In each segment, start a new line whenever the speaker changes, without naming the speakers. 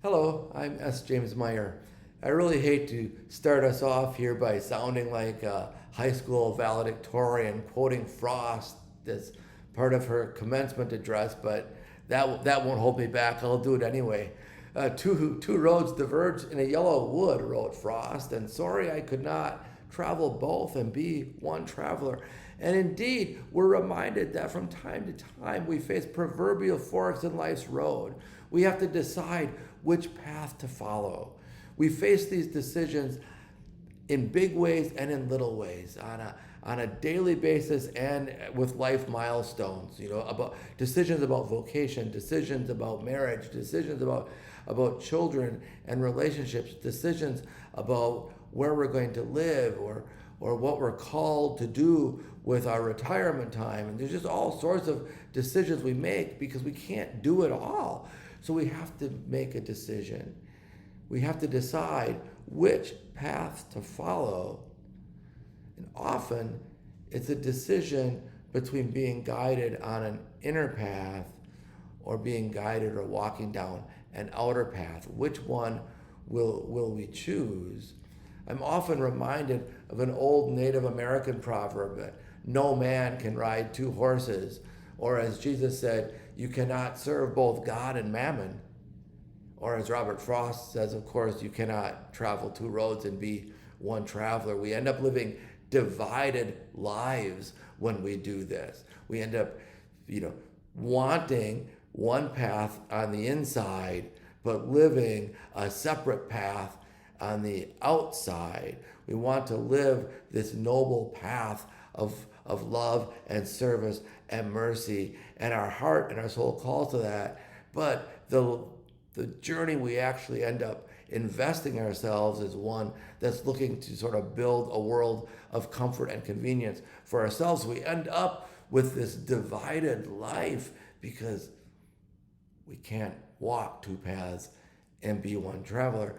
Hello, I'm S. James Meyer. I really hate to start us off here by sounding like a high school valedictorian quoting Frost as part of her commencement address, but that won't hold me back. I'll do it anyway. Two roads diverge in a yellow wood, wrote Frost, and sorry I could not travel both and be one traveler. And indeed, we're reminded that from time to time we face proverbial forks in life's road. We have to decide which path to follow. We face these decisions in big ways and in little ways on a daily basis and with life milestones, about decisions about vocation, decisions about marriage, decisions about children and relationships, decisions about where we're going to live or what we're called to do with our retirement time. And there's just all sorts of decisions we make because we can't do it all. So we have to make a decision. We have to decide which path to follow. And often it's a decision between being guided on an inner path or being guided or walking down an outer path. Which one will we choose? I'm often reminded of an old Native American proverb that no man can ride two horses, or as Jesus said, you cannot serve both God and mammon. Or as Robert Frost says, of course, you cannot travel two roads and be one traveler. We end up living divided lives when we do this. We end up, wanting one path on the inside, but living a separate path on the outside. We want to live this noble path of love and service and mercy, and our heart and our soul calls to that. But the journey we actually end up investing ourselves is one that's looking to sort of build a world of comfort and convenience for ourselves. We end up with this divided life because we can't walk two paths and be one traveler.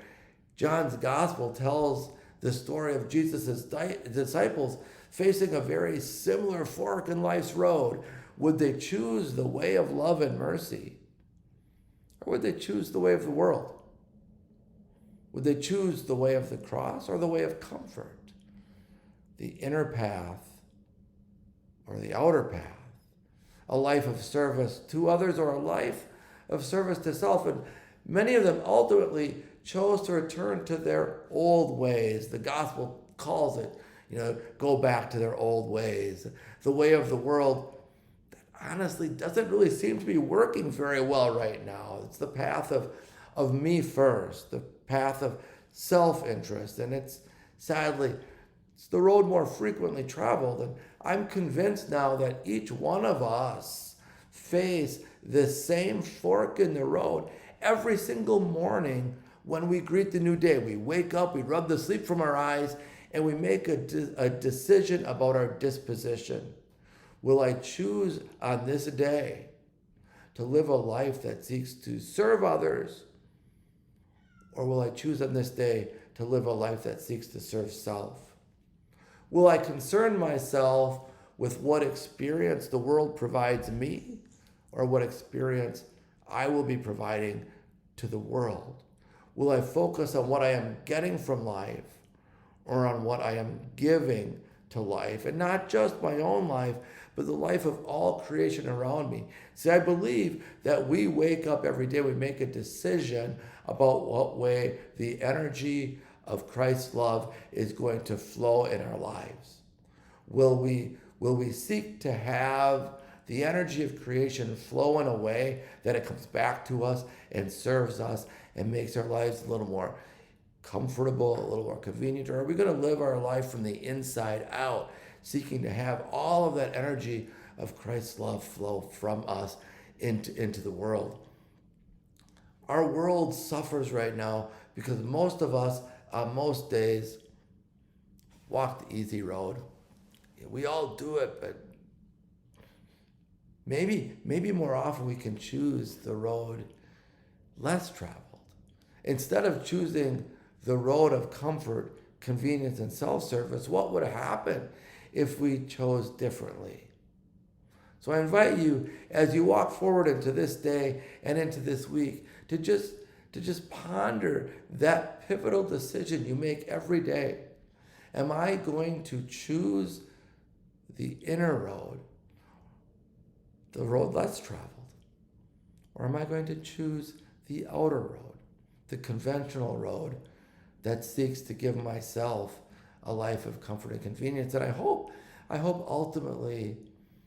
John's gospel tells the story of Jesus' disciples facing a very similar fork in life's road. Would they choose the way of love and mercy? Or would they choose the way of the world? Would they choose the way of the cross or the way of comfort? The inner path or the outer path? A life of service to others or a life of service to self? And many of them ultimately chose to return to their old ways. The gospel calls it, go back to their old ways. The way of the world honestly doesn't really seem to be working very well right now. It's the path of me first, the path of self-interest, and it's the road more frequently traveled. And I'm convinced now that each one of us face the same fork in the road every single morning when we greet the new day. We wake up, we rub the sleep from our eyes, and we make a decision about our disposition. Will I choose on this day to live a life that seeks to serve others? Or will I choose on this day to live a life that seeks to serve self? Will I concern myself with what experience the world provides me or what experience I will be providing to the world? Will I focus on what I am getting from life or on what I am giving to life? And not just my own life, but the life of all creation around me. See, I believe that we wake up every day, we make a decision about what way the energy of Christ's love is going to flow in our lives. Will we seek to have the energy of creation flow in a way that it comes back to us and serves us and makes our lives a little more comfortable, a little more convenient? Or are we going to live our life from the inside out, seeking to have all of that energy of Christ's love flow from us into the world? Our world suffers right now because most of us, on most days, walk the easy road. We all do it, but maybe more often we can choose the road less traveled. Instead of choosing the road of comfort, convenience, and self-service, what would happen if we chose differently? So I invite you, as you walk forward into this day and into this week, to just to just ponder that pivotal decision you make every day. Am I going to choose the inner road, the road less traveled? Or am I going to choose the outer road, the conventional road that seeks to give myself a life of comfort and convenience? And I hope ultimately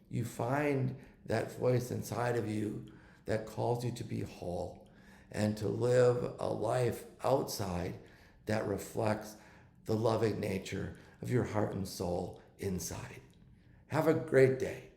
you find that voice inside of you that calls you to be whole and to live a life outside that reflects the loving nature of your heart and soul inside. Have a great day.